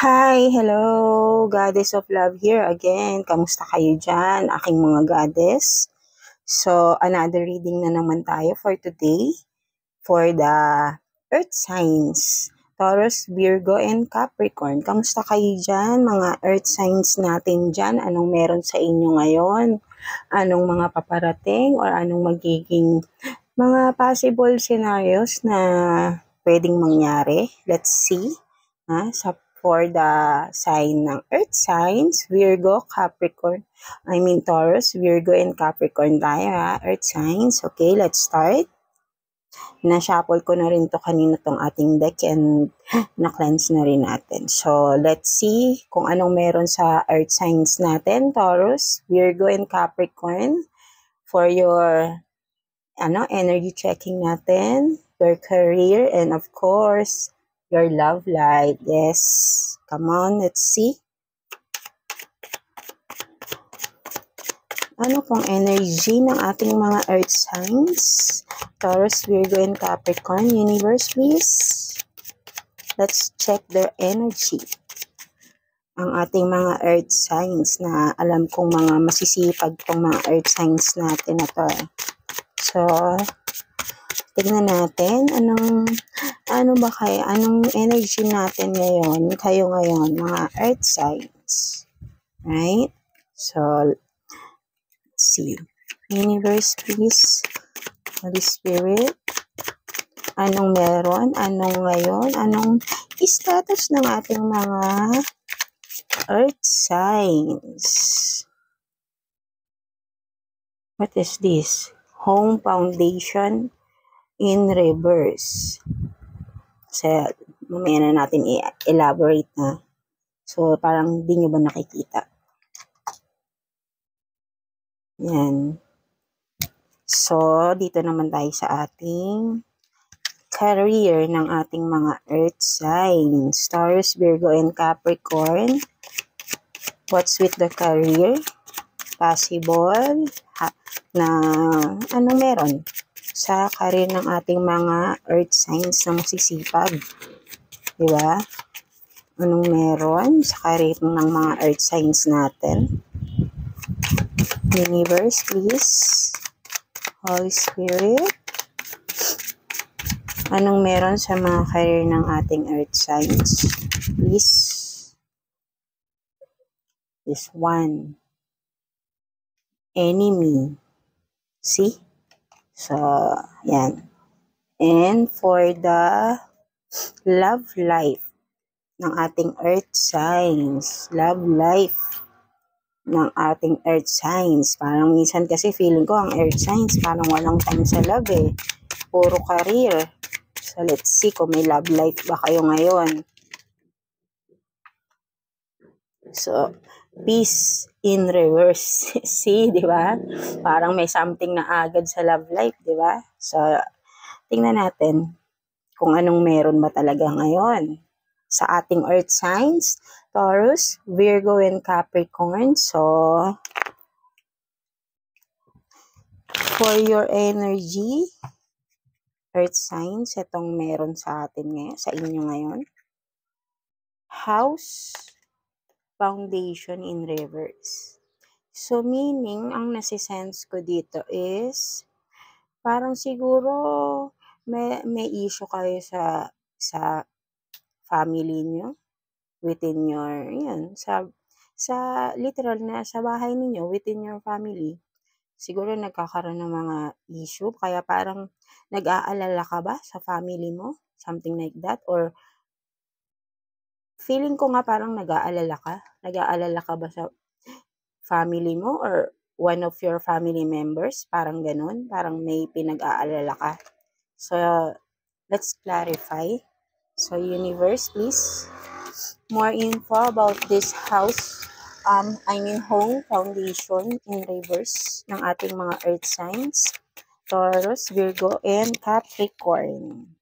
Hi, hello, Goddess of Love here again. Kamusta kayo dyan, aking mga goddess? So, another reading na naman tayo for today for the Earth signs. Taurus, Virgo, and Capricorn. Kamusta kayo dyan, mga Earth signs natin dyan? Anong meron sa inyo ngayon? Anong mga paparating or anong magiging mga possible scenarios na pwedeng mangyari? Let's see. For the sign ng Earth signs, Virgo, Capricorn, Taurus, Virgo, and Capricorn tayo Earth signs. Okay, let's start. Na-shuffle ko na rin to kanina tong ating deck and na-cleanse na rin natin. So, let's see kung anong meron sa Earth signs natin, Taurus, Virgo, and Capricorn for your energy checking natin, your career, and of course, your love life. Yes. Come on, let's see. Ano pong energy ng ating mga earth signs? Taurus, Virgo, and Capricorn. Universe, please. Let's check their energy. Ang ating mga earth signs na alam kong mga masisipag tong mga earth signs natin na to. So, tignan natin anong energy natin ngayon, kayo ngayon, mga earth signs. Right? So, let's see. Universe, please. Holy Spirit. Anong meron? Anong ngayon? Anong status ng ating mga earth signs? What is this? Home foundation in reverse. Kasi mamaya na natin i-elaborate na. So, parang di nyo ba nakikita? Yan. So, dito naman tayo sa ating career ng ating mga earth signs. Taurus, Virgo, and Capricorn. What's with the career? Possible na anong meron sa career ng ating mga earth signs na masisipag? Diba? Anong meron sa career ng mga earth signs natin? Universe, please. Holy Spirit. Anong meron sa mga career ng ating earth signs? Please. This one. Enemy. See? So, yan. And for the love life ng ating earth signs. Love life ng ating earth signs. Parang minsan kasi feeling ko ang earth signs parang walang time sa love Puro career. So, let's see kung may love life ba kayo ngayon. So, peace in reverse. See, di ba? Parang may something na agad sa love life, di ba? So, tingnan natin kung anong meron ba talaga ngayon sa ating earth signs, Taurus, Virgo, and Capricorn. So, for your energy, earth signs, itong meron sa atin ngayon, sa inyo ngayon. House foundation in reverse. So, meaning, ang nasisense ko dito is, parang siguro, may issue kayo sa family nyo, within your, sa literal na sa bahay ninyo, within your family. Siguro nagkakaroon ng mga issue, kaya parang nag-aalala ka ba sa family mo? Something like that, or feeling ko nga parang nag-aalala ka. Nag-aalala ka ba sa family mo or one of your family members? Parang ganun. Parang may pinag-aalala ka. So, let's clarify. So, universe, please. More info about this house. Home foundation in reverse ng ating mga earth signs. Taurus, Virgo, and Capricorn.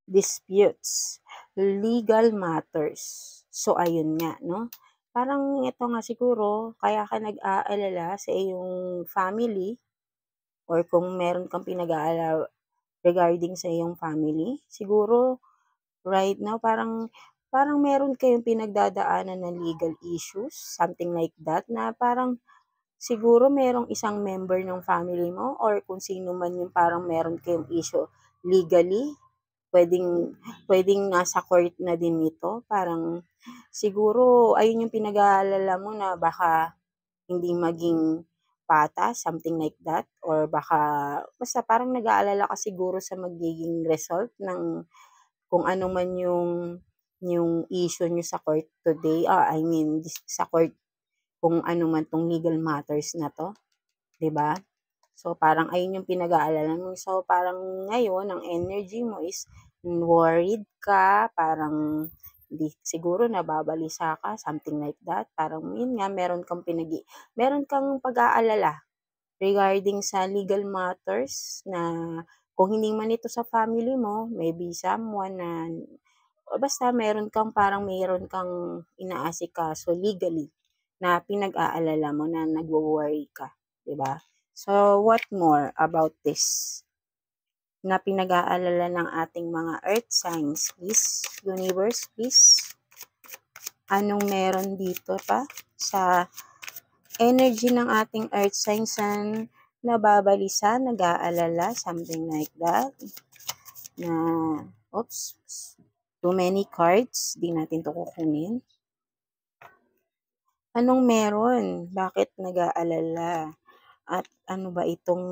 Disputes. Legal matters. So, ayun nga, no? Parang ito nga siguro, kaya ka nag-aalala sa iyong family or kung meron kang pinag-aalala regarding sa iyong family, siguro right now parang parang meron kayong pinagdadaanan na legal issues, something like that, na parang siguro merong isang member ng family mo or kung sino man yung parang meron kayong issue legally, pwedeng, pwedeng nasa court na din ito. Parang siguro ayun yung pinag-aalala mo na baka hindi maging patas, something like that, or baka basta parang nag-aalala ka siguro sa magiging result ng kung ano man yung issue niyo sa court today, I mean sa court kung ano man 'tong legal matters na 'to, 'di ba? So, parang ayun yung pinag-aalala mo. So, parang ngayon ang energy mo is worried ka, parang di siguro nababalisa ka, something like that. Parang yun nga, meron kang pag-aalala regarding sa legal matters na kung hindi man ito sa family mo, maybe someone na o basta meron kang inaasikaso legally na pinag-aalala mo na nagwo-worry ka, 'di ba? So, what more about this na pinag-aalala ng ating mga earth signs, please? Universe, please? Anong meron dito pa sa energy ng ating earth signs na nababalisa, nag-aalala, something like that? Na, oops, too many cards, di natin to kukunin. Anong meron? Bakit nag-aalala? At ano ba itong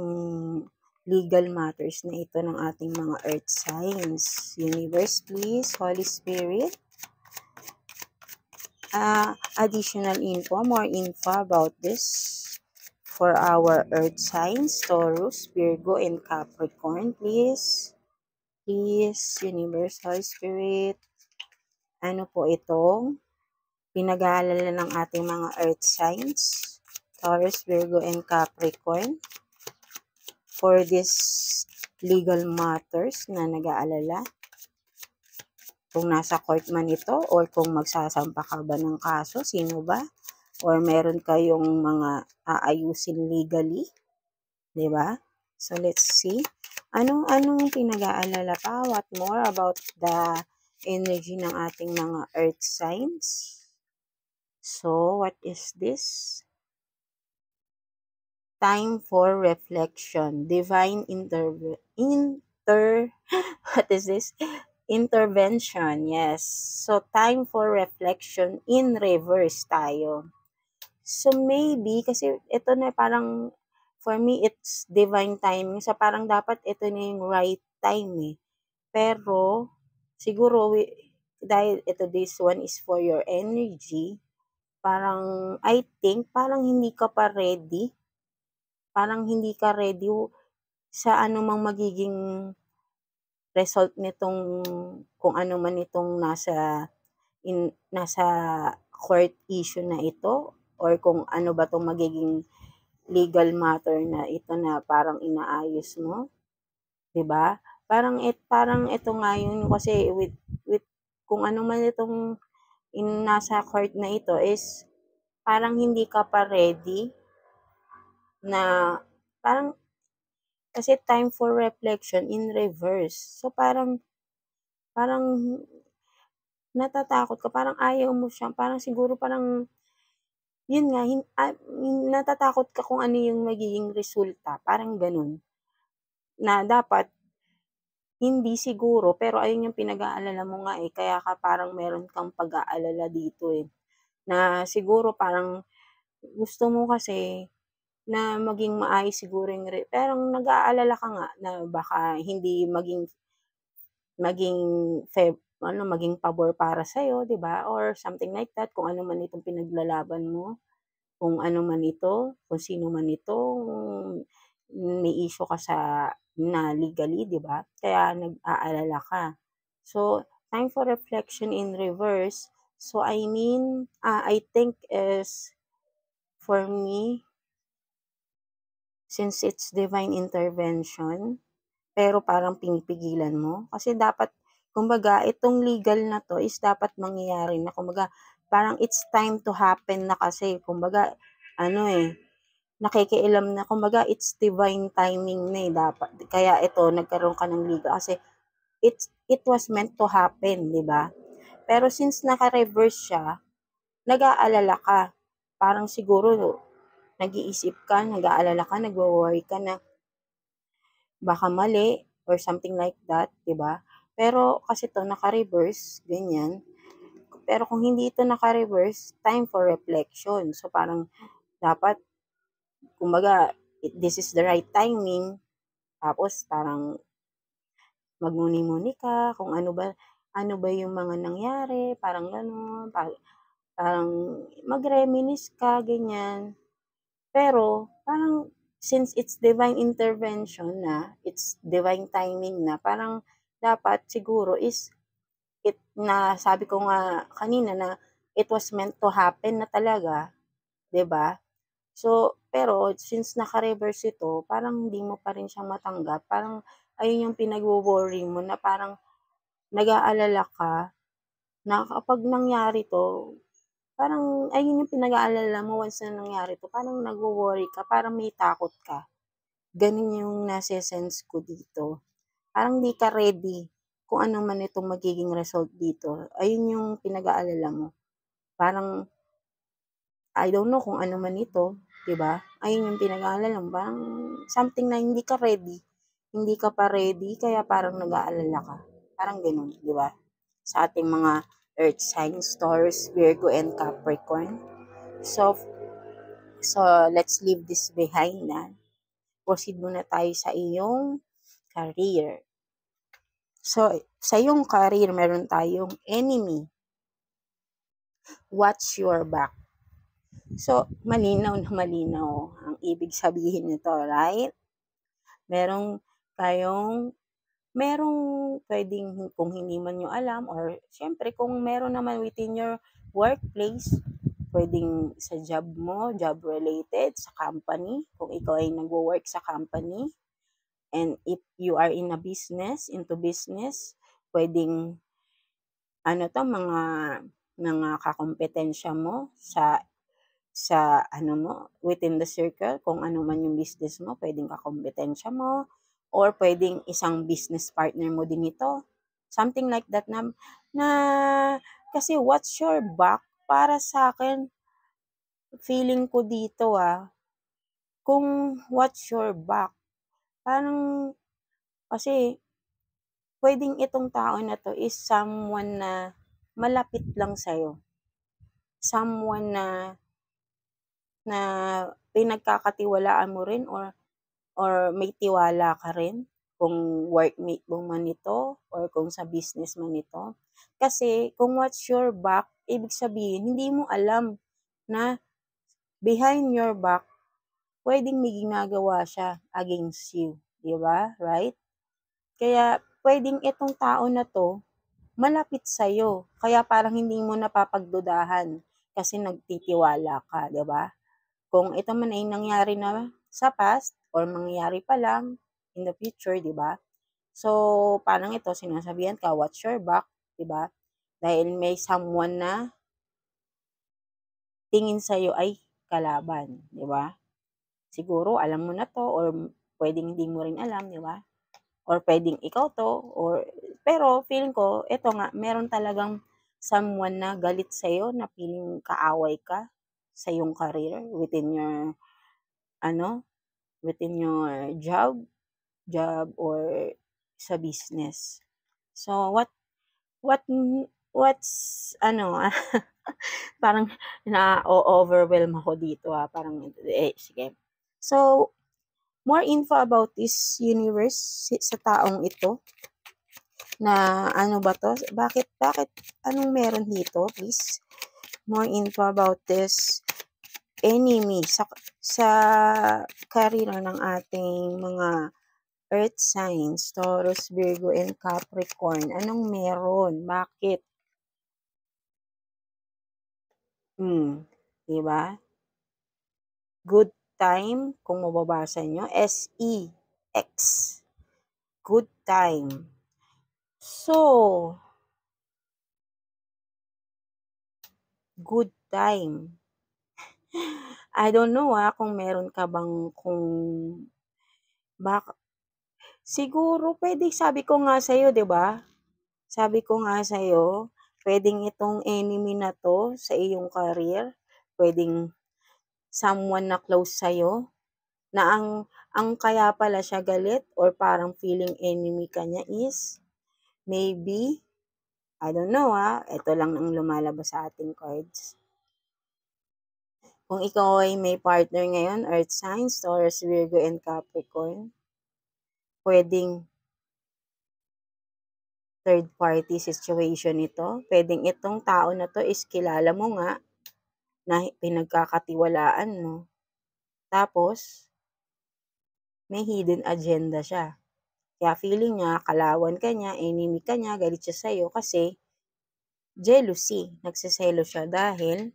legal matters na ito ng ating mga earth signs? Universe, please. Holy Spirit. Additional info, more info about this for our earth signs, Taurus, Virgo, and Capricorn, please. Please, Universe, Holy Spirit. Ano po itong pinag-aalala ng ating mga earth signs, Taurus, Virgo, and Capricorn, for this legal matters na nag-aalala? Kung nasa court man ito or kung magsasampa ka ba ng kaso, sino ba? Or meron kayong mga aayusin legally, 'di ba? So let's see. Anong pinag-aalala pa? What more about the energy ng ating mga earth signs? So, what is this? Time for reflection. Divine what is this? Intervention. Yes. So, time for reflection in reverse tayo. So, maybe, kasi ito na parang, for me, it's divine timing. So, parang dapat ito na yung right time eh. Pero, siguro, dahil ito, this one is for your energy, parang, I think, parang hindi ka pa ready. Parang hindi ka ready sa anumang magiging result nitong kung ano man itong nasa court issue na ito or kung ano ba itong magiging legal matter na ito na parang inaayos mo, 'di ba? Parang ito nga yun kasi with kung ano man itong nasa court na ito is parang hindi ka pa ready na parang kasi time for reflection in reverse. So parang natatakot ka, parang ayaw mo siya, parang siguro parang yun nga natatakot ka kung ano yung magiging resulta, parang ganun. Na dapat hindi siguro, pero ayun yung pinag-aalala mo nga eh, kaya ka parang meron kang pag-aalala dito eh. Na siguro parang gusto mo kasi na maging maayos siguro yung pero nag-aalala ka nga na baka hindi maging maging pabor para sa'yo, 'di ba? Or something like that, kung ano man itong pinaglalaban mo, kung ano man ito, kung sino man ito, may issue ka na legally, 'di ba? Kaya nag-aalala ka. So, time for reflection in reverse. So, I mean, I think is for me, since it's divine intervention, pero parang pinipigilan mo. Kasi dapat, kumbaga, itong legal na to is dapat mangyayari na. Kumbaga, parang it's time to happen na kasi. Kumbaga, nakikialam na. Kumbaga, it's divine timing na eh. Dapat. Kaya ito, nagkaroon ka ng legal. Kasi it was meant to happen, di ba? Pero since naka-reverse siya, nag-aalala ka. Parang siguro nag-iisip ka, nag-aalala ka, nagwo-worry ka na baka mali or something like that, 'di ba? Pero kasi 'to naka-reverse, ganyan. Pero kung hindi ito naka-reverse, time for reflection. So parang dapat kumbaga this is the right timing. Tapos parang magmuni-muni ka kung ano ba yung mga nangyari, parang gano'n. Parang mag-reminisce ka, ganyan. Pero parang since it's divine intervention na, it's divine timing na, parang dapat siguro is na sabi ko nga kanina na it was meant to happen na talaga, 'di ba? So, pero since naka-reverse ito, parang hindi mo pa rin siya matanggap. Parang ayun yung pinagwo-worry mo na parang nag-aalala ka na kapag nangyari 'to, parang ayun yung pinag-aalala mo once na nangyari 'to, parang nagwo-worry ka, parang may takot ka. Gano'n yung nase-sense ko dito. Parang di ka ready kung ano man itong magiging result dito. Ayun yung pinag-aalala mo. Parang I don't know kung ano man ito, 'di ba? Ayun yung pinag-aalala mo, parang something na hindi ka ready. Hindi ka pa ready kaya parang nag-aalala ka. Parang gano'n, 'di ba? Sa ating mga earth signs, Taurus, Virgo, and Capricorn. So, so let's leave this behind na. Proceed muna tayo sa iyong career. So, sa iyong career, meron tayong enemy. Watch your back. So, malinaw na malinaw ang ibig sabihin nito, right? Merong kayong, merong pwedeng kung hindi man nyo alam or syempre kung meron naman within your workplace, pwedeng sa job mo, job related, sa company, kung ikaw ay nagwo-work sa company. And if you are in a business, into business, pwedeng ano to, mga kakompetensya mo sa ano mo, within the circle, kung ano man yung business mo, pwedeng kakompetensya mo, or pwedeng isang business partner mo din ito. Something like that na kasi what's your back, para sa akin, feeling ko dito kung what's your back, parang kasi pwedeng itong tao na to is someone na malapit lang sa'yo. Someone na pinagkakatiwalaan mo rin or may tiwala ka rin kung workmate mo man ito or kung sa business man ito. Kasi kung what's your back, ibig sabihin hindi mo alam na behind your back, pwedeng may ginagawa siya against you. Diba? Right? Kaya pwedeng itong tao na to malapit sa'yo. Kaya parang hindi mo napapagdudahan kasi nagtitiwala ka, 'di ba? Kung ito man ay nangyari na sa past or mangyayari pa lang in the future, 'di ba? So, parang ito sinasabihan ka, watch your back, 'di ba? Dahil may someone na tingin sa'yo ay kalaban, 'di ba? Siguro alam mo na 'to or pwedeng hindi mo rin alam, 'di ba? Or pwedeng ikaw 'to or pero feeling ko ito nga meron talagang someone na galit sa'yo na feeling kaaway ka sa iyong career ano, within your job or sa business. So what what's ano parang na-overwhelm ako dito parang sige. So more info about this universe sa taong ito na ano ba 'to? Bakit anong meron dito, please? More info about this enemy sa career ng ating mga earth signs, Taurus, Virgo, and Capricorn. Anong meron? Bakit? 'Di ba? Good time, kung mababasa nyo, SEX. Good time. So, good time. I don't know kung meron ka bang siguro pwede sabi ko nga sa'yo, 'di ba? Sabi ko nga sa'yo, Pwedeng itong enemy na to sa iyong career, pwedeng someone na close sa'yo, na ang kaya pala siya galit or parang feeling enemy ka niya is, maybe, I don't know ito lang ang lumalabas sa ating cards. Kung ikaw ay may partner ngayon, Earth signs, Taurus, Virgo, and Capricorn, pwedeng third party situation ito. Pwedeng itong tao na to is kilala mo nga, na pinagkakatiwalaan mo. Tapos, may hidden agenda siya. Kaya feeling niya, kalawan ka niya, enemy ka niya, galit siya sa'yo kasi jealousy. Nagsiselo siya dahil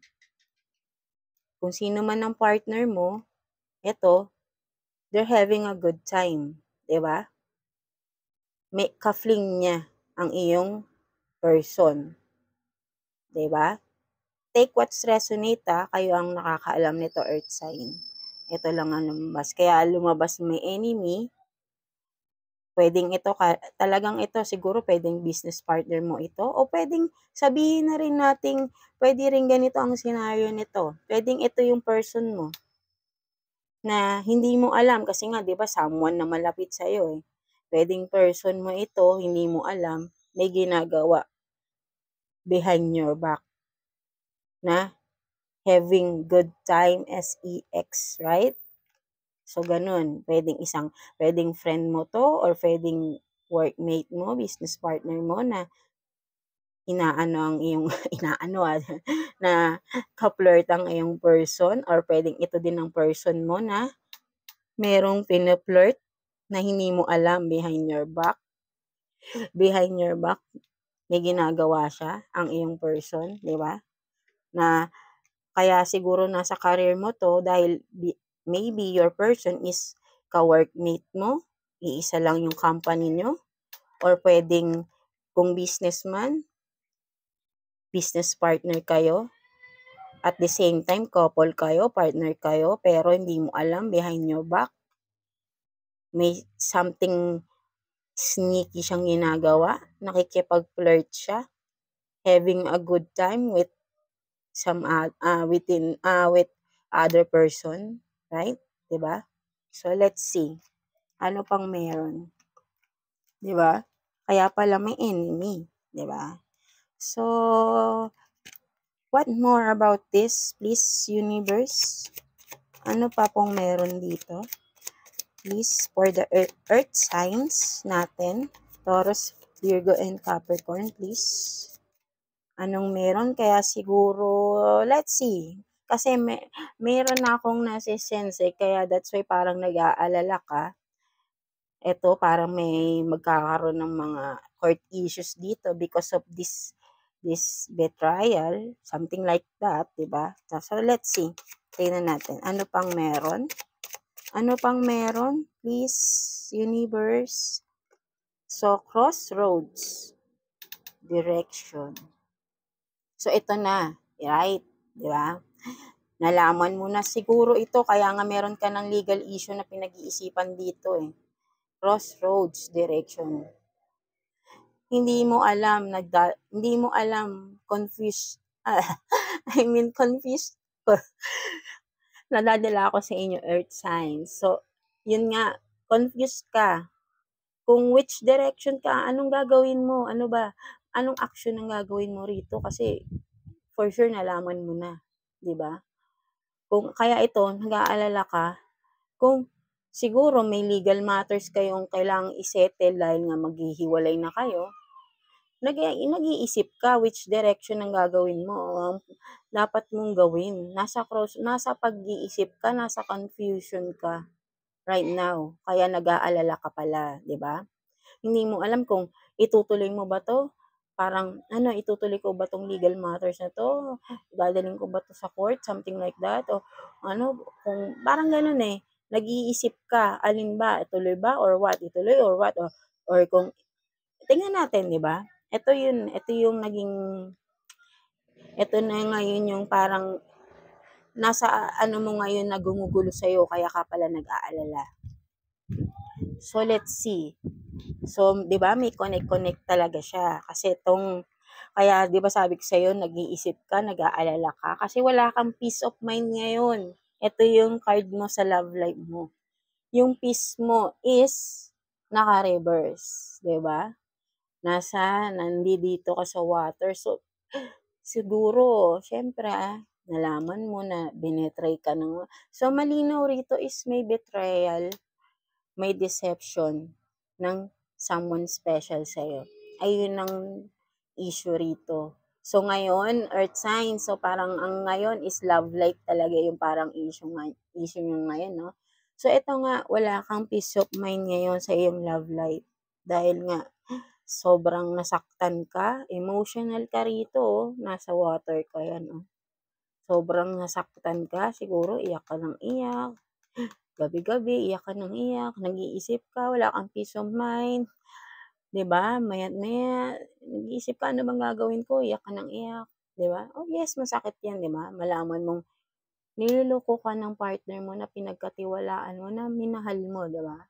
kung sino man ang partner mo, eto, they're having a good time. Diba? May ka-fling niya ang iyong person. Diba? Take what's resonate kayo ang nakakaalam nito, Earth sign. Ito lang ang lumabas. Kaya lumabas may enemy, pwedeng ito, talagang ito siguro pwedeng business partner mo ito o pwedeng sabihin na rin nating pwede rin ganito ang scenario nito. Pwedeng ito yung person mo na hindi mo alam kasi nga 'di ba someone na malapit sa iyo Pwedeng person mo ito, hindi mo alam, may ginagawa behind your back na having good time SEX, right? So, ganun. Pwedeng friend mo to or pwedeng workmate mo, business partner mo na inaano ang iyong, na ka-flirt ang iyong person or pwedeng ito din ang person mo na merong pina-flirt na hindi mo alam behind your back. Behind your back, may ginagawa siya, ang iyong person, di ba? Na kaya siguro nasa career mo to dahil maybe your person is ka-workmate mo, iisa lang yung company nyo, or pwedeng kung businessman, business partner kayo, at the same time couple kayo, partner kayo, pero hindi mo alam behind your back, may something sneaky siyang ginagawa, nakikipag-flirt siya, having a good time with with other person, right? 'Di ba? So let's see. Ano pang meron? 'Di ba? Kaya pala may enemy, 'di ba? So what more about this, please, universe? Ano pa pong meron dito? Please, for the earth signs natin, Taurus, Virgo, and Capricorn, please. Anong meron? Kaya siguro, let's see. Kasi meron na akong nasisense, kaya that's why parang nag-aalala ka. Ito, parang may magkakaroon ng mga court issues dito because of this betrayal, something like that, diba? So, let's see. Tingnan natin. Ano pang meron? Ano pang meron? Please, universe. So, crossroads. Direction. So, ito na. Right? Diba? Nalaman mo na siguro ito, kaya nga meron ka ng legal issue na pinag-iisipan dito Crossroads direction. Hindi mo alam, confused. Confused. Nadadala ako sa inyo, earth signs. So, yun nga, confused ka. Kung which direction ka, anong gagawin mo? Ano ba? Anong action ang gagawin mo rito? Kasi, for sure, nalaman mo na. 'Di ba? Kung kaya ito, nag-aalala ka, kung siguro may legal matters kayong kailangang isettle dahil nga maghihiwalay na kayo, nag-iisip ka which direction ang gagawin mo. Dapat mong gawin. Nasa pag-iisip ka, nasa confusion ka right now. Kaya nag-aalala ka pala, 'di ba? Hindi mo alam kung itutuloy mo ba 'to? Parang itutuloy ko ba 'tong legal matters na 'to? Dadalhin ko ba 'to sa court? Something like that. O kung parang gano'n nag-iisip ka, alin ba, ituloy ba or what? Ituloy or what? Or kung tingnan natin, 'di ba? Ito yung naging, ito na ngayon yung parang nasa ano mo ngayon na gumugulo sa'yo, kaya ka pala nag-aalala. So, let's see. So, 'di ba, may connect talaga siya kasi itong Kaya 'di ba sabi ko sa'yo nag-iisip ka, nag-aalala ka kasi wala kang peace of mind ngayon. Ito yung card mo sa love life mo. Yung peace mo is naka-reverse, 'di ba? Nandito ka sa water. So, siguro, syempre, nalaman mo na binetray ka ng... So, malinaw rito is may betrayal, may deception ng someone special sa'yo. Ayun ang issue rito. So, ngayon, earth sign. So, parang ang ngayon is love life talaga yung parang issue nyo ngayon, no? So, ito nga, wala kang peace of mind ngayon sa iyong love life. Dahil nga, sobrang nasaktan ka, emotional ka rito, oh. Nasa water ka yan, oh. Sobrang nasaktan ka, siguro iyak ka ng iyak, gabi-gabi iyak ka ng iyak, nag-iisip ka, wala kang peace of mind, 'di ba? Maya't maya, nag-iisip ka, ano bang gagawin ko? Iyak ka ng iyak, 'di ba? Oh yes, masakit yan, 'di ba? Malaman mong niloloko ka ng partner mo na pinagkatiwalaan mo, na minahal mo, 'di ba?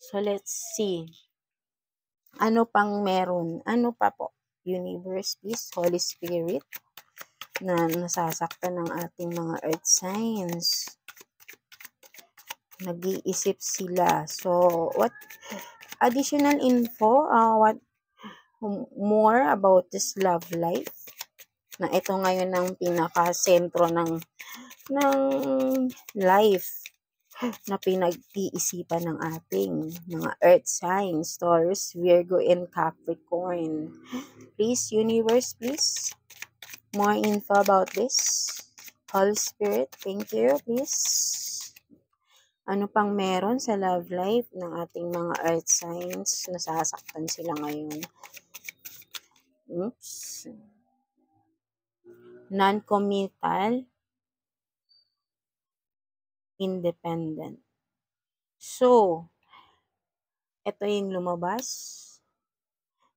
So let's see. Ano pang meron? Ano pa po? Universe, peace, Holy Spirit, na nasasaktan ng ating mga earth signs. Nag-iisip sila. So, what additional info? What more about this love life? Na ito ngayon ang pinaka-sentro ng life na pinag-iisipan ng ating mga earth signs, Taurus, Virgo, and Capricorn. Please, universe, please. More info about this. Holy Spirit, thank you, please. Ano pang meron sa love life ng ating mga earth signs? Nasasaktan sila ngayon. Oops. Non-committal, independent. So, ito yung lumabas.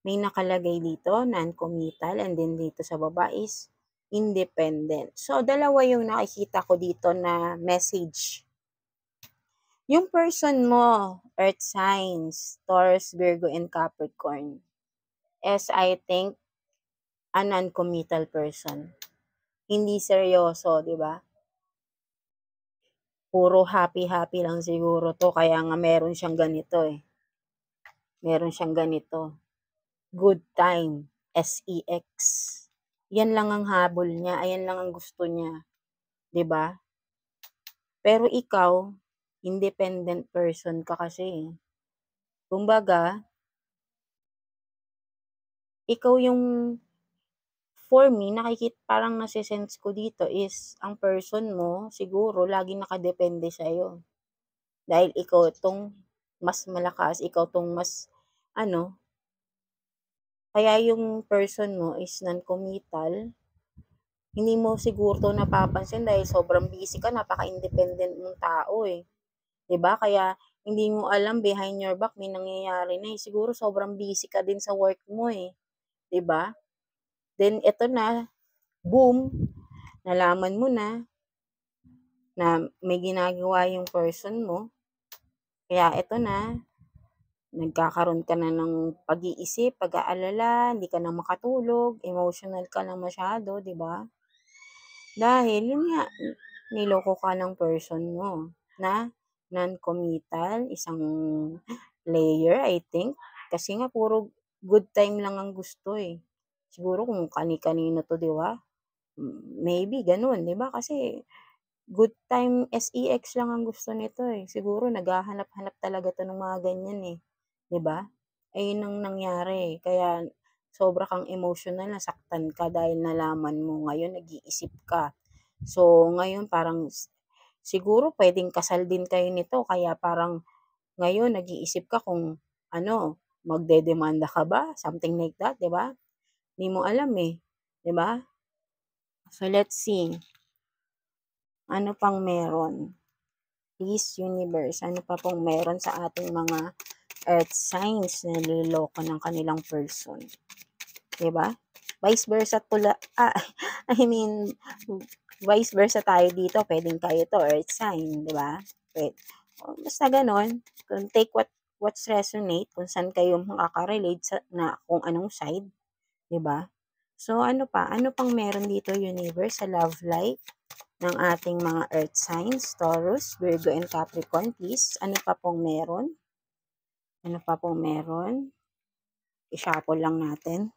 May nakalagay dito, non-committal, and then dito sa baba is independent. So, dalawa yung nakikita ko dito na message. Yung person mo, earth signs, Taurus, Virgo, and Capricorn, is I think a non-committal person. Hindi seryoso, di ba? Puro happy-happy lang siguro to, kaya nga meron siyang ganito eh. Meron siyang ganito. Good time, SEX. Yan lang ang habol niya, ayan lang ang gusto niya. 'Di ba? Pero ikaw, independent person ka kasi. Kumbaga, ikaw yung, for me, parang nasisense ko dito is, ang person mo, siguro, laging nakadepende sa'yo. Dahil ikaw tong mas malakas, ikaw tong mas, kaya yung person mo is non-committal, hindi mo siguro to napapansin dahil sobrang busy ka, napaka-independent mong tao eh. 'Di ba? Kaya hindi mo alam behind your back may nangyayari na eh. Siguro sobrang busy ka din sa work mo eh. 'Di ba? Then eto na, boom, nalaman mo na may ginagawa yung person mo. Kaya eto na, nagkakaroon ka na ng pag-iisip, pag-aalala, hindi ka na makatulog, emotional ka na masyado, 'di ba? Dahil yun nga, niloko ka ng person mo na non-committal, isang player, I think. Kasi nga puro good time lang ang gusto eh. Siguro kung kani-kanino to, di ba? Maybe ganun, di ba? Kasi good time, SEX lang ang gusto nito eh. Siguro naghahanap-hanap talaga to ng mga ganyan eh. Di ba? Ayun ang nangyari eh. Kaya sobra kang emotional, nasaktan ka dahil nalaman mo. Ngayon, nag-iisip ka. So, ngayon parang siguro pwedeng kasal din kayo nito. Kaya parang ngayon, nag-iisip ka kung magdedemanda ka ba? Something like that, di ba? Hindi mo alam eh. Di ba? So, let's see. Ano pang meron? Please, universe, ano pa pong meron sa ating mga earth signs na niloloko ng kanilang person? Diba? Vice versa I mean, vice versa tayo dito. Pwedeng kayo to, earth sign, diba? Basta ganon. Take what's resonate, kung saan kayo makaka-relate na kung anong side, diba? So, ano pa? Ano pang meron dito, universe, sa love life ng ating mga earth signs, Taurus, Virgo, and Capricorn, please? Ano pa pong meron? Ano pa pong meron? I-shuffle lang natin.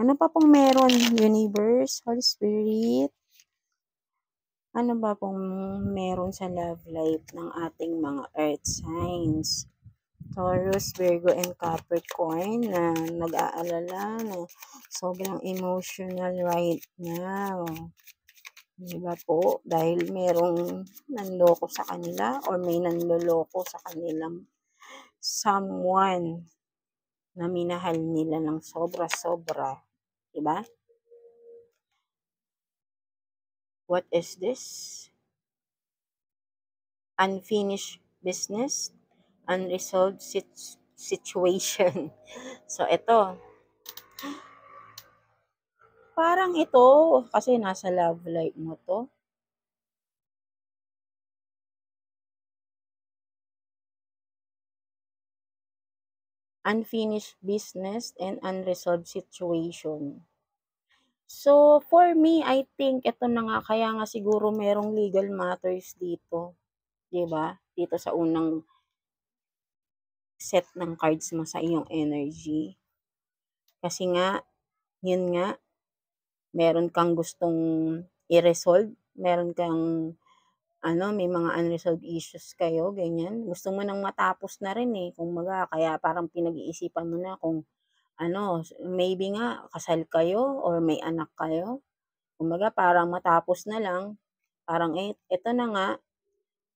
Ano pa pong meron, universe, Holy Spirit? Ano ba pong meron sa love life ng ating mga earth signs? Taurus, Virgo, and Capricorn na nag-aalala na sobrang emotional right now. Diba po? Dahil merong nanloko sa kanila or may nanloloko sa kanilang someone na minahal nila ng sobra-sobra. Diba? What is this? Unfinished business, unresolved situation. So, ito. Parang ito, kasi nasa love life mo to. Unfinished business and unresolved situation. So, for me, I think ito na nga, kaya nga siguro merong legal matters dito. 'Di ba? Dito sa unang set ng cards mo sa iyong energy. Kasi nga, yun nga, meron kang gustong i-resolve, meron kang may mga unresolved issues kayo, ganyan. Gusto mo nang matapos na rin eh, kumbaga, kaya parang pinag-iisipan mo na kung maybe nga kasal kayo or may anak kayo. Kumbaga parang matapos na lang, parang eto na nga,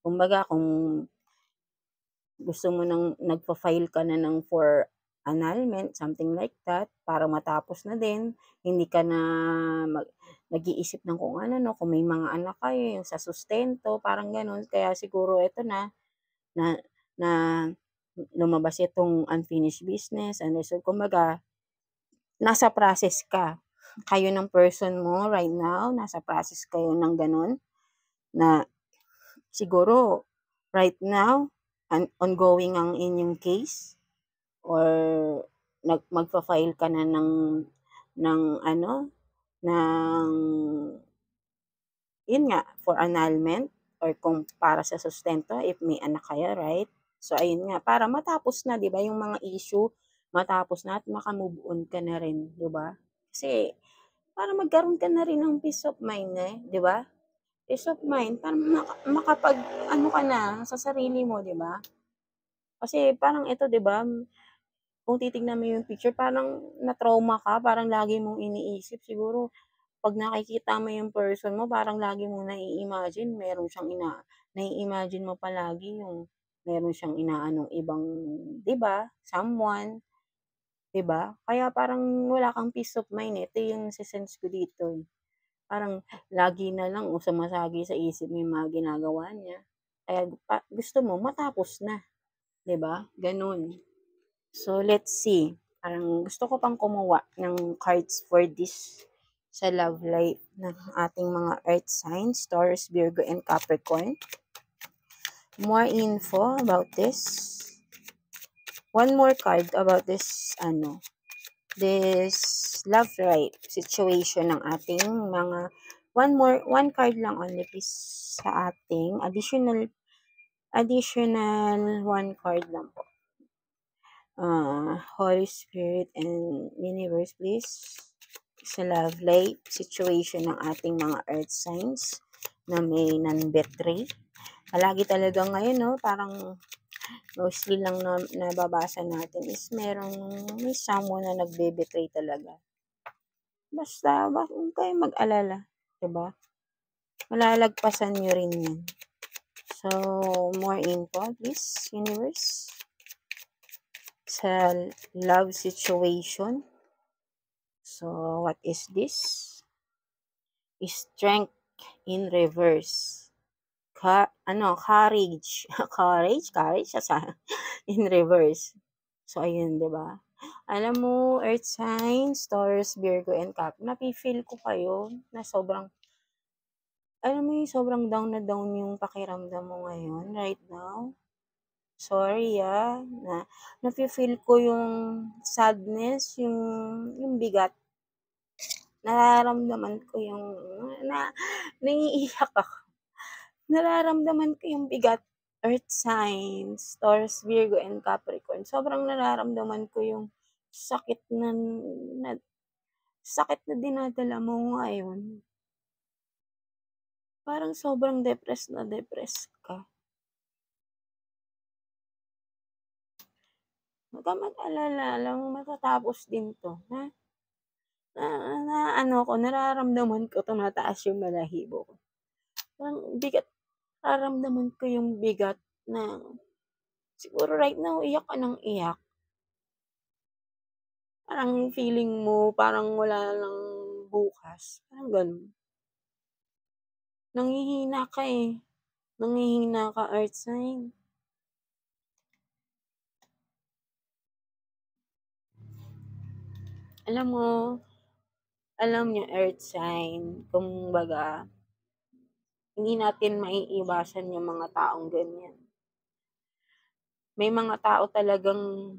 kumbaga kung gusto mo nang nagfa-file ka na ng for annulment, something like that, para matapos na din, hindi ka na nag-iisip ng kung ano 'no, kung may mga anak kayo, yung sa sustento, parang gano'n. Kaya siguro eto na na lumabas itong unfinished business, unresolved, kumbaga nasa process ka. Kayo ng person mo right now, nasa process kayo ng gano'n, na siguro right now ongoing ang inyong case or magfa-file ka na ng ng yun nga, for annulment or kung para sa sustento if may anak kayo, right? So ayun nga, para matapos na 'di ba yung mga issue, matapos na at maka-move on ka na rin, 'di ba? Kasi para magkaroon ka na rin ng peace of mind, 'di ba? Peace of mind para makapag-ano ka na sa sarili mo, 'di ba? Kasi parang ito 'di ba, kung titignan mo yung picture parang na-trauma ka, parang lagi mong iniisip siguro 'pag nakikita mo yung person mo parang lagi mong nai-imagine meron siyang nai-imagine mo palagi yung meron siyang inaanong ibang 'di ba, someone, 'di ba? Kaya parang wala kang peace of mind, ito yung se-sense ko dito, eh. Parang lagi na lang o sumasagi sa isip mo yung mga ginagawa niya, kaya gusto mo matapos na, 'di ba, gano'n. So, let's see, parang gusto ko pang kumuha ng cards for this sa love life ng ating mga earth signs, Taurus, Virgo, and Capricorn. More info about this. One more card about this, this love life situation ng ating mga one card lang only please sa ating additional one card lang po. Holy Spirit and Universe, please, sa love life situation ng ating mga earth signs na may non-betray. Palagi talaga ngayon, no, parang mostly lang na nababasa natin is may someone na nagbe-betray talaga. Basta, huwag kayong mag-alala, diba? Malalagpasan nyo rin yan. So, more info, please, Universe, sa love situation. So, what is this? Strength in reverse. Courage. courage in reverse. So, ayun, 'di ba? Alam mo, earth signs, Taurus, Virgo, and Cap, napi-feel ko kayo na sobrang down na down yung pakiramdam mo ngayon, right now. Sorry, nafi-feel ko yung sadness, yung bigat nararamdaman ko yung naiiyak ako. Nararamdaman ko yung bigat, earth signs, Taurus, Virgo, and Capricorn. Sobrang nararamdaman ko yung sakit na sakit na dinadala mo ngayon. Parang sobrang depressed ka. Huwag kang mag-alala, alam mo matatapos din 'to, ha? Ano ko, nararamdaman ko tumataas yung balahibo ko. Parang bigat, nararamdaman ko yung bigat na siguro right now iyak ka ng iyak. Parang feeling mo parang wala ng bukas, parang gano'n. Nanghihina ka, eh, nanghihina ka, earth sign. Alam mo, alam niyo earth sign, kumbaga hindi natin maiiwasan yung mga taong ganyan. May mga tao talagang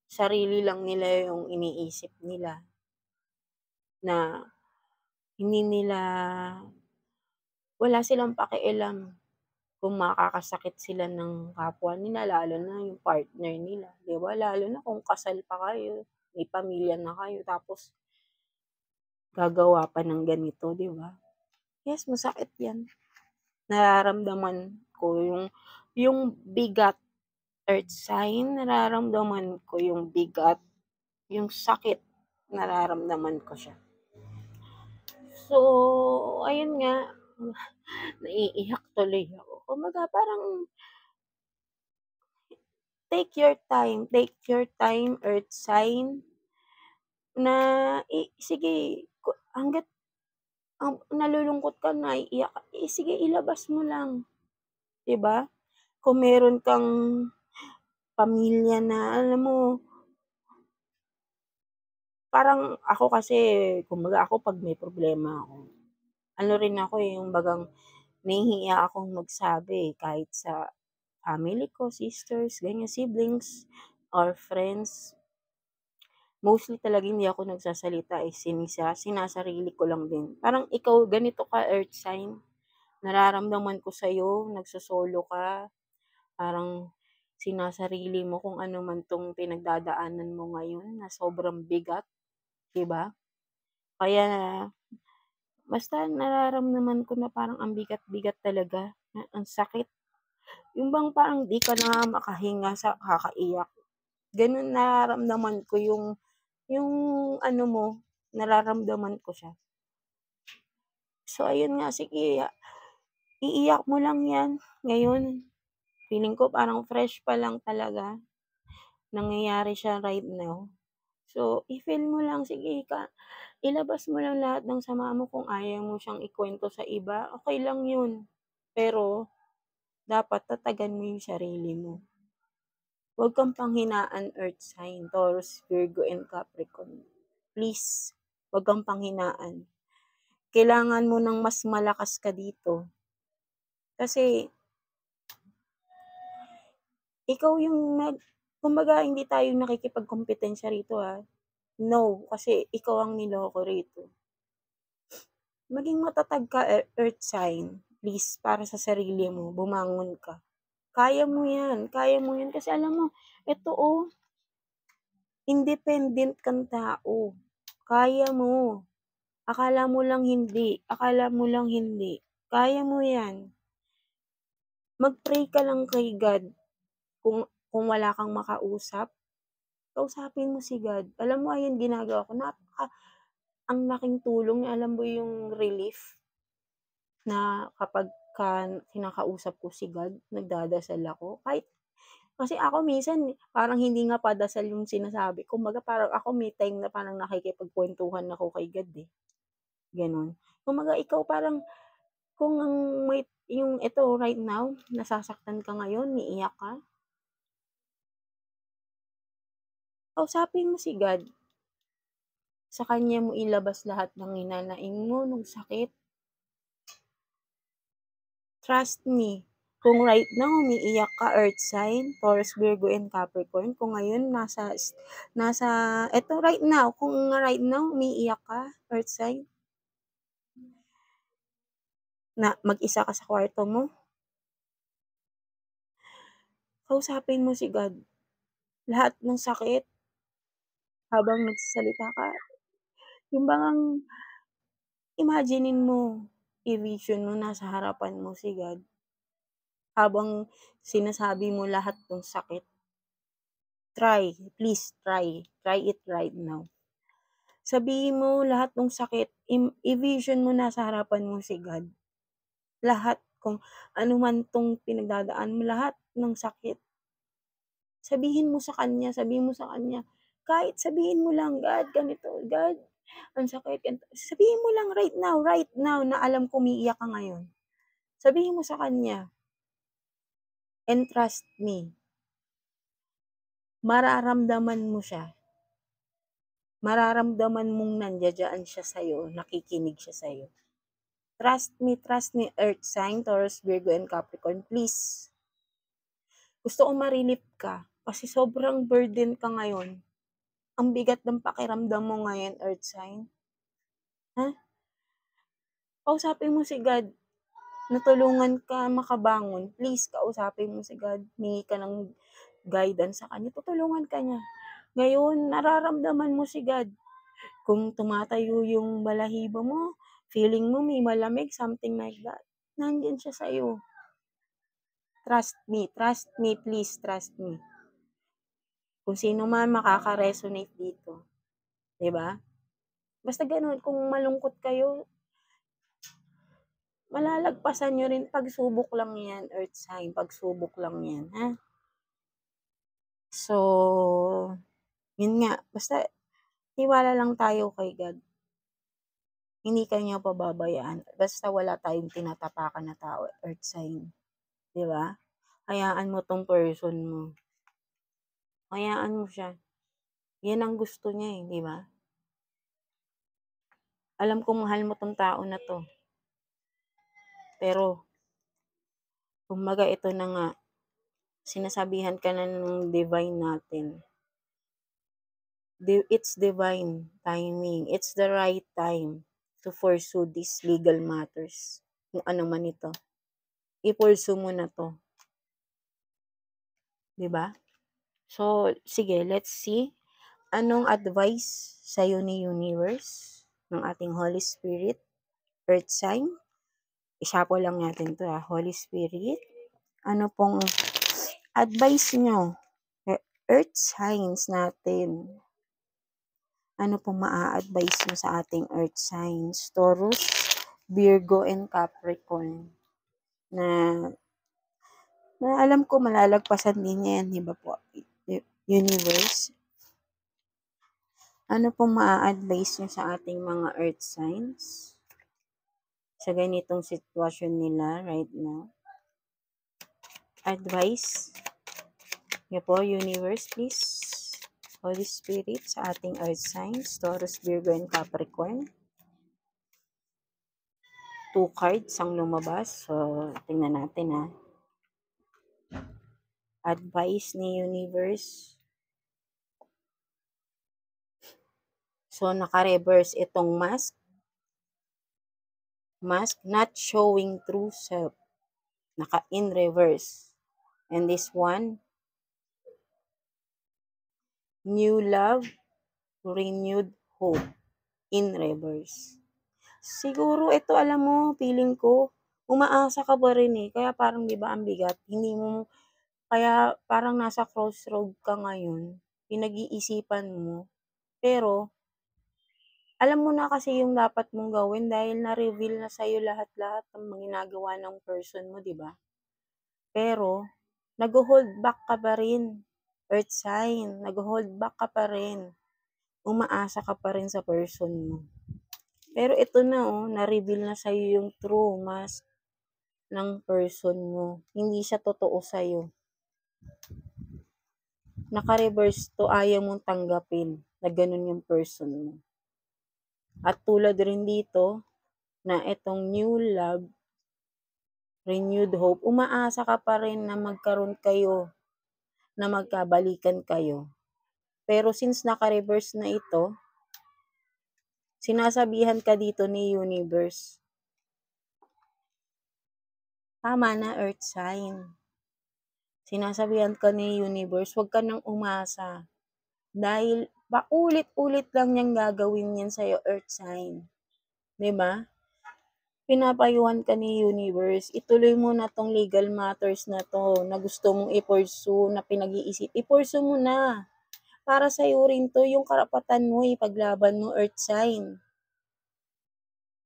sarili lang nila yung iniisip nila, na hindi nila wala silang pakialam kung makakasakit sila ng kapwa nila, lalo na yung partner nila, 'di ba? Lalo na kung kasal pa kayo, may pamilya na kayo, tapos gagawa pa ng ganito, 'di ba? Yes, masakit 'yan. Nararamdaman ko yung bigat, earth sign, nararamdaman ko yung bigat, yung sakit, nararamdaman ko siya. So, ayun nga, naiiyak tuloy ako. Kumbaga parang take your time, earth sign, na sige, hangga't nalulungkot ka, naiiyak ka, sige ilabas mo lang, 'di ba? Kung meron kang pamilya na alam mo, parang ako kasi, kumbaga ako 'pag may problema ako, ano rin ako, eh, yung bagang nahihiya akong magsabi kahit sa family ko, sisters, ganyan, siblings or friends. Mostly talaga hindi ako nagsasalita, eh, sinasarili ko lang din. Parang ikaw ganito ka, earth sign, nararamdaman ko sa'yo, nagsosolo ka, parang sinasarili mo kung ano man 'tong pinagdadaanan mo ngayon na sobrang bigat, 'di ba? Kaya basta nararamdaman ko na parang ang bigat-bigat talaga, na ang sakit. Yung bang parang 'di ka na makahinga sa kakaiyak, gano'n nararamdaman ko yung ano mo, nararamdaman ko siya. So ayun nga, sige, iiyak mo lang 'yan ngayon. Feeling ko parang fresh pa lang talaga, nangyayari siya right now. So i-feel mo lang, sige ilabas mo lang lahat ng sama mo, kung ayaw mo siyang ikuwento sa iba, okey lang 'yun. Pero dapat tatagan mo yung sarili mo. Huwag kang panghinaan, earth sign, Taurus, Virgo, and Capricorn. Please, huwag kang panghinaan. Kailangan mo ng mas malakas ka dito. Kasi ikaw yung kumbaga hindi tayo nakikipagkompetensya rito, No, kasi ikaw ang niloko rito. Maging matatag ka, earth sign. Please, para sa sarili mo, bumangon ka. Kaya mo yan kasi alam mo, eto independent kang tao. Kaya mo. Akala mo lang hindi. Kaya mo yan. Mag-pray ka lang kay God. Kung wala kang makausap, kausapin mo si God. Alam mo, ayan ginagawa ko. Ang laking tulong niya. Alam mo yung relief na kapagka kinakausap ko si God, nagdadasal ako. Kasi ako minsan parang hindi nga padasal yung sinasabi ko. Kumbaga parang ako may time na parang nakikipagkuwentuhan ako kay God, eh, gano'n. Kumbaga ikaw parang kung may yung eto right now, nasasaktan ka ngayon, umiiyak ka, kausapin mo si God. Sa kanya mo ilabas lahat ng hinanaing mo, nung sakit. Trust me, Kung right now umiiyak ka, Earth sign, Taurus, Virgo, and Capricorn, kung ngayon eto right now, kung right now umiiyak ka, Earth sign, na mag-isa ka sa kwarto mo, kausapin mo si God. Lahat ng sakit habang nagsasalita ka, yung bang imaginein mo, i-vision mo nasa harapan mo si God habang sinasabi mo lahat ng sakit. Try, please try. Try it right now. Sabihin mo lahat ng sakit, i-vision mo nasa harapan mo si God. Lahat, kung ano man tong pinagdadaan mo, lahat ng sakit. Sabihin mo sa Kanya, kahit sabihin mo lang, God, ganito, God, ang sakit. Sabihin mo lang right now, na alam ko umiiyak ka ngayon. Sabihin mo sa Kanya, and trust me, mararamdaman mo siya. Mararamdaman mong nandiyan siya sa'yo, nakikinig siya sa'yo. Trust me, Earth sign, Taurus, Virgo, and Capricorn, please. Gusto ko ma-relieve ka kasi sobrang burden ka ngayon. Ang bigat ng pakiramdam mo ngayon, Earth sign. Ha? Kausapin mo si God. Natulungan ka makabangon. Please, kausapin mo si God. Hingi ka ng guidance sa Kanya. Tutulungan ka niya. Ngayon, nararamdaman mo si God. Kung tumatayo yung balahibo mo, feeling mo may malamig, something like that. Nandiyan siya sa'yo. Trust me, please trust me. Kung sino man makaka-resonate dito. 'Di ba? Basta gano'n, kung malungkot kayo, malalagpasan nyo rin, pagsubok lang yan, Earth sign, pagsubok lang yan, ha? So, yun nga, basta tiwala lang tayo kay God. Hindi kanya pababayaan, basta wala tayong tinatapakan na tao, Earth sign. 'Di ba? Hayaan mo tong person mo. Hayaan mo siya. Yan ang gusto niya eh, 'di ba? Alam kong mahal mo tong tao na to. Pero, kumbaga ito na nga, sinasabihan ka na ng divine natin. It's divine timing. It's the right time to pursue these legal matters. Kung ano man ito. I-pursue mo na to. 'Di ba? So, sige, let's see. Anong advice sa'yo ni Universe, ng ating Holy Spirit, Earth sign? I-shuffle lang natin to Holy Spirit. Ano pong advice nyo? Earth signs natin. Ano pong maa-advise nyo sa ating Earth signs? Taurus, Virgo, and Capricorn. Na alam ko malalagpasan din yan, di ba po? Universe. Ano pong maa-advise nyo sa ating mga Earth signs? Sa ganitong sitwasyon nila right now. Advice. Yan po, Universe, please. Holy Spirit sa ating Earth signs, Taurus, Virgo, and Capricorn. 2 cards ang lumabas. So, tingnan natin Advice ni Universe. So, naka-reverse itong mask. Mask not showing true self. Naka-in reverse. And this one, new love, renewed hope. In reverse. Siguro ito, alam mo, feeling ko, umaasa ka pa rin eh. Kaya parang, di ba, ang bigat. Hindi mo, kaya parang nasa crossroad ka ngayon. Pinag-iisipan mo. Pero, alam mo na kasi yung dapat mong gawin dahil na-reveal na sa'yo lahat-lahat ng mga ginagawa ng person mo, di ba? Pero, nag-hold back ka pa rin. Earth sign, nag-hold back ka pa rin. Umaasa ka pa rin sa person mo. Pero ito na na-reveal na sa'yo yung true mask ng person mo. Hindi siya totoo sa'yo. Naka-reverse to, ayaw mong tanggapin na ganun yung person mo. At tulad rin dito, na itong new love, renewed hope, umaasa ka pa rin na magkaroon kayo, na magkabalikan kayo. Pero since naka-reverse na ito, sinasabihan ka dito ni universe, tama na, earth sign. Sinasabihan ka ni universe, huwag ka nang umasa. Dahil paulit-ulit lang niyang gagawin yan sa'yo, earth sign. Diba? Pinapayuhan ka ni universe, ituloy mo na tong legal matters na to, na gusto mong i-pursue, na pinag-iisip, i-pursue mo na. Para sa'yo rin to, yung karapatan mo, ipaglaban mo, earth sign.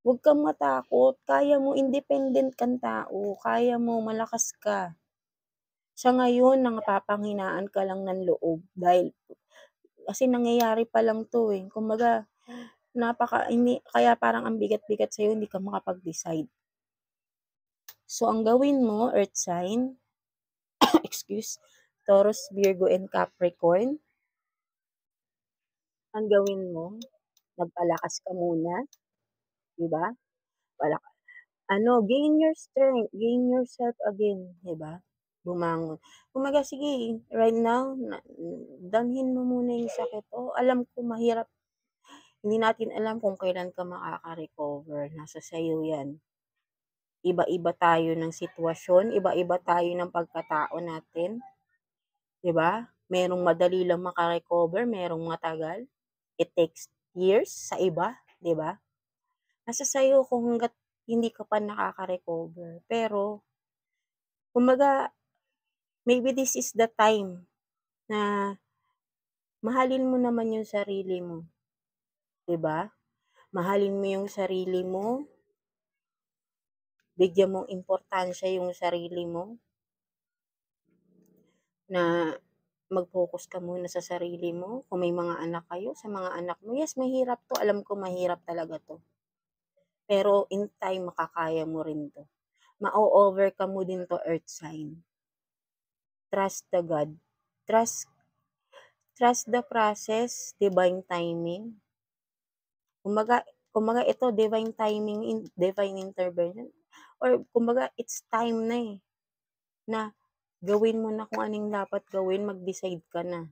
Huwag kang matakot, kaya mo, independent kang tao, kaya mo, malakas ka. Sa ngayon, napapanghinaan ka lang ng loob, dahil, kasi nangyayari pa lang to eh, kumbaga, kaya parang ang bigat-bigat sa'yo, hindi ka makapag-decide. So, ang gawin mo, earth sign, Taurus, Virgo, and Capricorn, ang gawin mo, magpalakas ka muna, di ba? Gain your strength, gain yourself again, di ba? Bumangon. Kumaga, sige, right now, damhin mo muna yung sakit. Alam ko mahirap. Hindi natin alam kung kailan ka makaka-recover. Nasa sayo yan. Iba-iba tayo ng sitwasyon, iba-iba tayo ng pagkatao natin. 'Di ba? Merong madali lang maka-recover, merong matagal. It takes years sa iba, 'di ba? Nasa sayo kung hangga't hindi ka pa nakaka-recover. Pero, kumbaga, maybe this is the time na mahalin mo naman yung sarili mo. 'Di ba? Mahalin mo yung sarili mo. Bigyan mong importansya yung sarili mo. Na mag-focus ka muna sa sarili mo. Kung may mga anak kayo, sa mga anak mo. Yes, mahirap to. Alam ko mahirap talaga to. Pero in time, makakaya mo rin to. Ma-overcome mo din to, earth sign. Trust the God. Trust the process, divine timing. Kumbaga ito, divine timing, divine intervention. Or kumbaga, it's time na eh. Na gawin mo na kung anong dapat gawin, mag-decide ka na.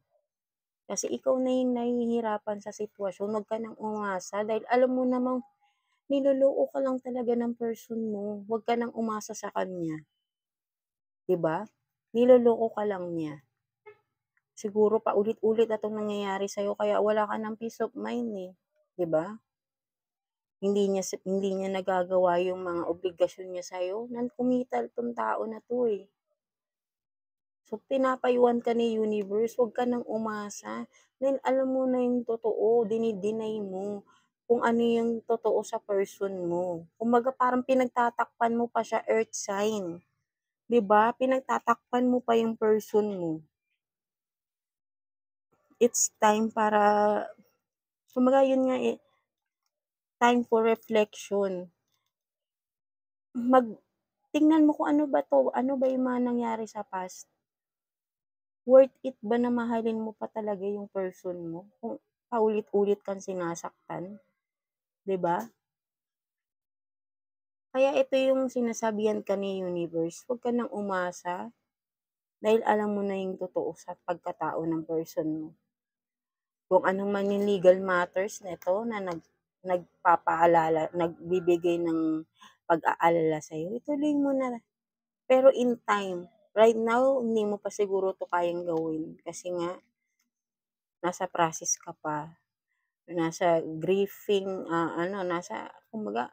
Kasi ikaw na yung nahihirapan sa sitwasyon, huwag ka nang umasa dahil alam mo namang niloloko ka lang talaga ng person mo. Huwag ka nang umasa sa kanya. 'Di ba? Niloloko ka lang niya. Siguro paulit-ulit na itong nangyayari sa'yo kaya wala ka ng peace of mind eh. 'Di ba? Hindi niya nagagawa yung mga obligasyon niya sa'yo. Kumita itong tao na to eh. So, pinapayuhan ka ni universe, huwag ka nang umasa. Dahil alam mo na yung totoo, dinideny mo kung ano yung totoo sa person mo. Kumbaga parang pinagtatakpan mo pa siya, earth sign. 'Di ba? Pinagtatakpan mo pa yung person mo. It's time para, kumbaga yun nga eh, time for reflection. Tingnan mo kung ano ba to, ano ba yung mga nangyari sa past. Worth it ba na mahalin mo pa talaga yung person mo kung paulit-ulit kang sinasaktan, 'di ba? Kaya ito yung sinasabihan ka ni universe, huwag ka nang umasa dahil alam mo na yung totoo sa pagkatao ng person mo. Kung ano man yung legal matters na ito na nagbibigay ng pag-aalala sa'yo, ituloy mo na. Pero in time, right now, hindi mo pa siguro to kayang gawin kasi nga, nasa process ka pa. Nasa grieving, kumbaga,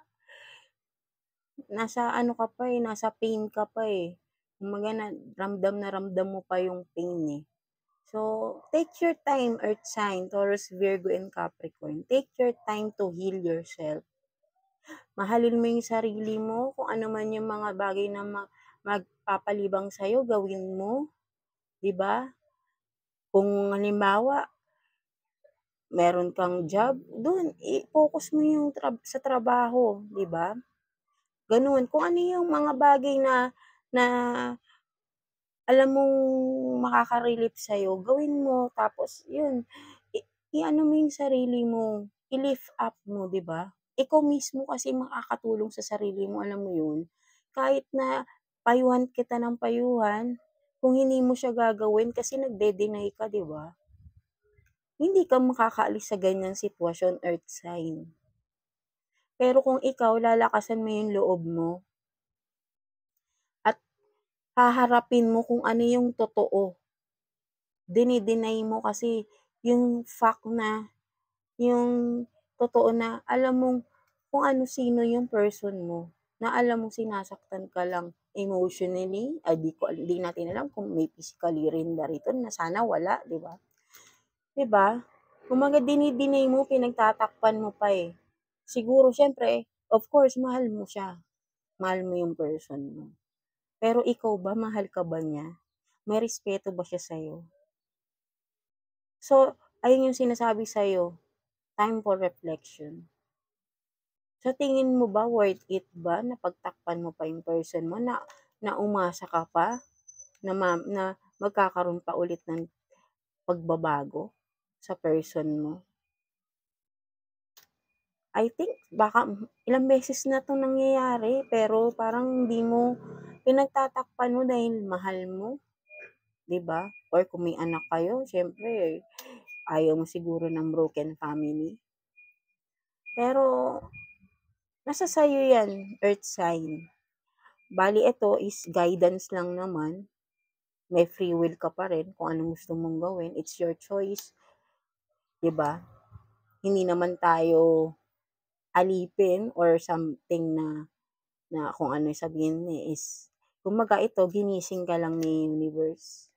nasa pain ka pa eh. Kumbaga, ramdam mo pa yung pain eh. So, take your time, earth sign, Taurus, Virgo, and Capricorn. Take your time to heal yourself. Mahalin mo yung sarili mo, kung ano man yung mga bagay na magpapalibang sa'yo, gawin mo. 'Di ba? Kung halimbawa, meron kang job, doon, i-focus mo yung sa trabaho, 'di ba? Ganun. Kung ano yung mga bagay na alam mong makaka-relate sa'yo, gawin mo. Tapos, yun, i-ano mo yung sarili mo, i-lift up mo, 'di ba? Ikaw mismo kasi makakatulong sa sarili mo, alam mo yun? Kahit na payuhan kita ng payuhan, kung hindi mo siya gagawin kasi nagde-deny ka, di ba? Hindi ka makakaalis sa ganyang sitwasyon, earth sign. Pero kung ikaw, lalakasan mo yung loob mo at haharapin mo kung ano yung totoo. Dini-deny mo kasi yung fact na, yung totoo na alam mong kung ano sino yung person mo, na alam mong sinasaktan ka lang emotionally, di natin alam kung may physically rin rito na sana wala, di ba? Di ba? Kumaga dinidinay mo, pinagtatakpan mo pa eh. Siguro, syempre, of course, mahal mo siya. Mahal mo yung person mo. Pero ikaw ba, mahal ka ba niya? May respeto ba siya sa'yo? So, ayun yung sinasabi sa'yo, time for reflection. Sa tingin mo ba, worth it ba na pagtakpan mo pa yung person mo na umasa ka pa na magkakaroon pa ulit ng pagbabago sa person mo? I think baka ilang beses na 'tong nangyayari pero parang hindi mo pinagtatakpan mo dahil mahal mo, 'di ba? Or kung may anak kayo, syempre ayaw mo siguro ng broken family. Pero nasa sa'yo 'yan, earth sign. Bali ito is guidance lang naman. May free will ka pa rin kung anong gusto mong gawin. It's your choice, 'di ba? Hindi naman tayo alipin or something na kung ano yung sabihin niya is, kumbaga ito, ginising ka lang ni universe.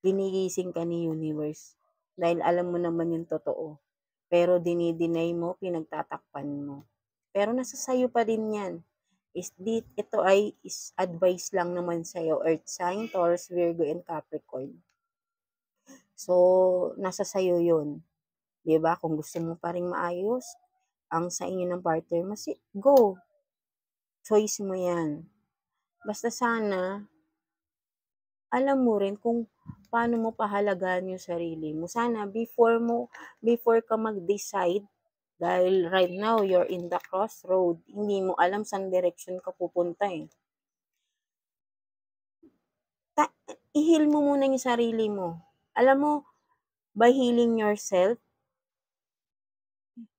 Ginigising ka ni universe. Dahil alam mo naman yung totoo. Pero dinideny mo, pinagtatakpan mo. Pero nasa sayo pa din yan. Ito is advice lang naman sa'yo, Earth sign, Taurus, Virgo, and Capricorn. So, nasa sayo yun. Diba? Kung gusto mo pa rin maayos, ang sa inyo ng partner mo, go. Choice mo yan. Basta sana, alam mo rin kung paano mo pahalagahan yung sarili mo. Sana before ka mag-decide, dahil right now, you're in the crossroad, hindi mo alam saan direction ka pupunta eh. I-heal mo muna yung sarili mo. Alam mo, by healing yourself,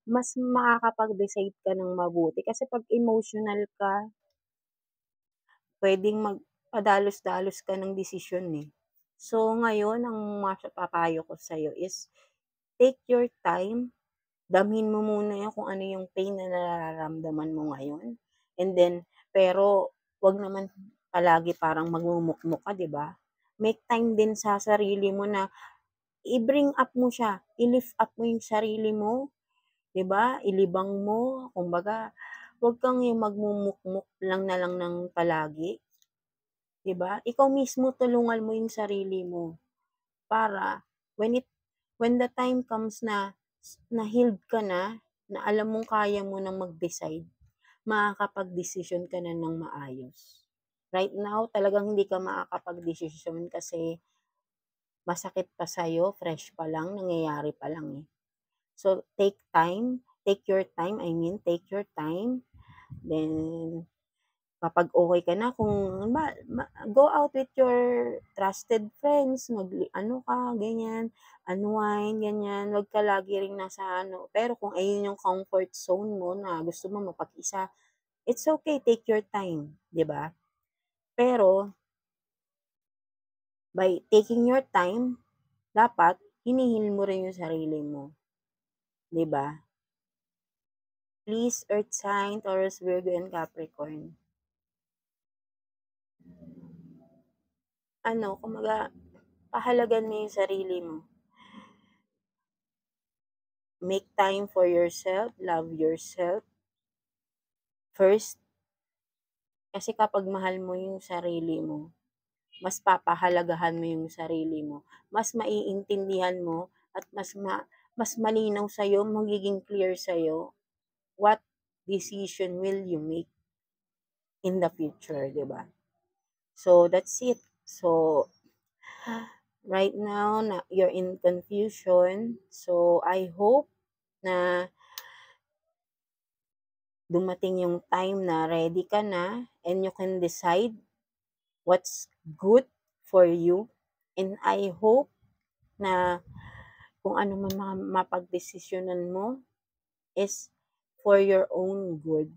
mas makakapag-decide ka ng mabuti. Kasi pag emotional ka, pwedeng magpadalos-dalos ka ng desisyon eh. So, ngayon, ang mapapayo ko sa'yo is, take your time, damhin mo muna yun kung ano yung pain na nararamdaman mo ngayon. And then, pero, wag naman palagi parang magmumukmuk ka, di ba? Make time din sa sarili mo na i-bring up mo siya, i-lift up mo yung sarili mo, di ba? Ilibang mo, kumbaga, wag kang yung magmumukmuk lang na lang ng palagi. Di ba? Ikaw mismo tulungan mo yung sarili mo para when the time comes na healed ka na alam mong kaya mo nang mag-decide, makakapag-desisyon ka na ng maayos. Right now, talagang hindi ka makakapag-desisyon kasi masakit pa sa'yo, fresh pa lang, nangyayari pa lang eh. So, take your time, take your time, then kapag okay ka na, kung go out with your trusted friends, ganyan, unwind, ganyan, wag ka lagi rin nasa pero kung ayun yung comfort zone mo na gusto mo mapag-isa, it's okay, take your time, di ba? Pero, by taking your time, dapat, hinihil mo rin yung sarili mo. Di ba? Please, Earth sign, Taurus, Virgo, and Capricorn. Kumaga, pahalagan mo yung sarili mo. Make time for yourself, love yourself first. Kasi kapag mahal mo yung sarili mo, mas papahalagahan mo yung sarili mo. Mas maiintindihan mo at mas malinaw sa'yo, magiging clear sa'yo what decision will you make in the future, di ba? So, that's it. So, right now, you're in confusion. So, I hope na dumating yung time na ready ka na and you can decide what's good for you. And I hope na kung ano man mapagdesisyonan mo is for your own good.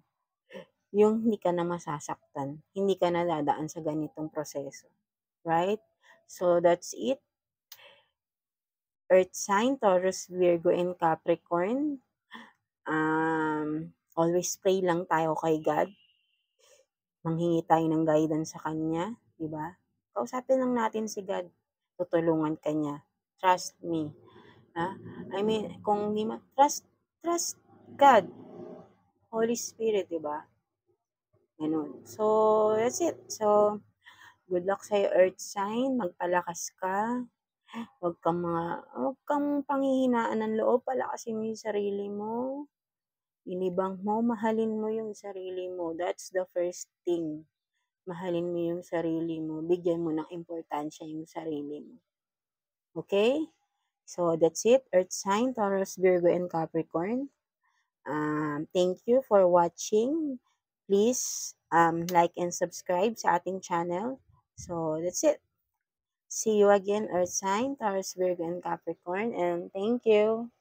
Yung hindi ka na masasaktan, hindi ka na dadaan sa ganitong proseso. Right? So, that's it. Earth sign, Taurus, Virgo, and Capricorn. Always pray lang tayo kay God. Manghingi tayo ng guidance sa Kanya, di ba? Kausapin lang natin si God. Tutulungan ka niya. Trust me. Ha? I mean, kung di trust God. Holy Spirit, di ba? Ganun. So, that's it. So, good luck sa'yo, Earth sign. Magpalakas ka. Huwag kang panghihinaan ng loob. Palakasin mo yung sarili mo. Inibang mo, mahalin mo yung sarili mo. That's the first thing. Mahalin mo yung sarili mo. Bigyan mo ng importansya yung sarili mo. Okay? So, that's it. Earth sign, Taurus, Virgo, and Capricorn. Thank you for watching. Please like and subscribe sa ating channel. So, that's it. See you again, Earth sign, Taurus, Virgo, and Capricorn. And thank you.